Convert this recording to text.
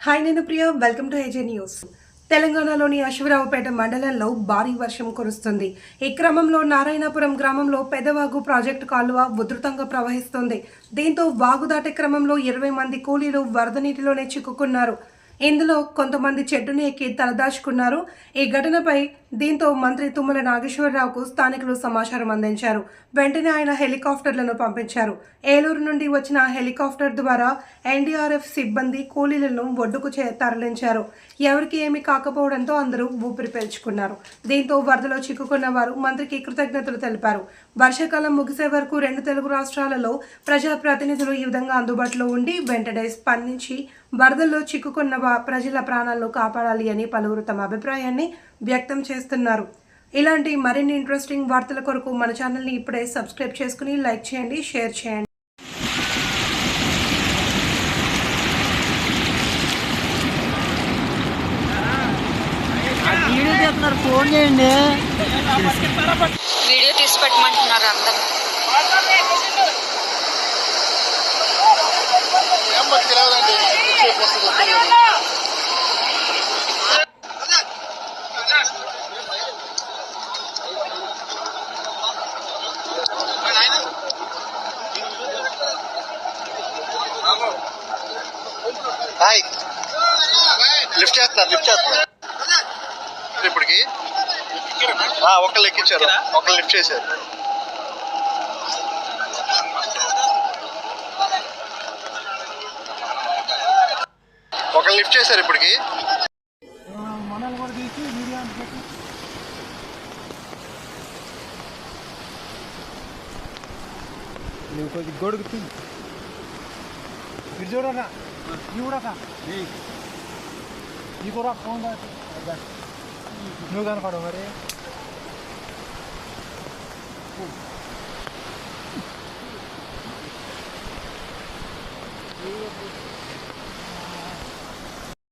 Hi నేను Priya welcome to ఏజే news. తెలంగాణలోని అశ్వరావుపేట మండలంలో భారీ వర్షం కురుస్తుంది. ఈ క్రమంలో నారాయణపురం గ్రామంలో పెదవాగు ప్రాజెక్టు కాలువ ఉధృతంగా ప్రవహిస్తుంది. దీంతో వాగు దాటే క్రమంలో 20 మంది కూలీలు వరద నీటిలోనే చిక్కుకున్నారు. ఇందులో కొంతమంది చెట్టును ఎక్కి తలదాచుకున్నారు. ఈ ఘటనపై దీంతో మంత్రి తుమ్మల నాగేశ్వరరావుకు స్థానికులు సమాచారం అందించారు. వెంటనే ఆయన హెలికాప్టర్లను పంపించారు. ఏలూరు నుండి వచ్చిన హెలికాప్టర్ ద్వారా ఎన్డీఆర్ఎఫ్ సిబ్బంది కూలీలను ఒడ్డుకు తరలించారు. ఎవరికి ఏమీ కాకపోవడంతో అందరూ ఊపిరి పీల్చుకున్నారు. దీంతో వరదలో చిక్కుకున్న వారు మంత్రికి కృతజ్ఞతలు తెలిపారు. వర్షాకాలం ముగిసే వరకు 2 తెలుగు రాష్ట్రాలలో ప్రజాప్రతినిధులు ఈ విధంగా అందుబాటులో ఉండి వెంటనే స్పందించి వరదల్లో చిక్కుకున్న ప్రజల ప్రాణాలను కాపాడాలి అని పలువురు తమ అభిప్రాయాన్ని వ్యక్తం చేస్తున్నారు. ఇలాంటి మరిన్ని ఇంట్రెస్టింగ్ వార్తల కొరకు మన ఛానల్ని ఇప్పుడే సబ్స్క్రైబ్ చేసుకుని లైక్ చేయండి, షేర్ చేయండి. ఫోన్ చేయండి, వీడియో తీసి పెట్టమంటున్నారు అందరూ. లిఫ్ట్ చేస్తున్నారు ఇప్పటికి ఒకళ్ళు ఎక్కించారు, ఒకళ్ళు లిఫ్ట్ చేశారు. ఒకళ్ళు లిఫ్ట్ చేశారు ఇప్పటికి. నువ్వు కొద్ది గొడుగు ఇది చూడరా, ఇవి కూడా ఈ కూడా ఫోన్ నువ్వు కనపడవు మరి.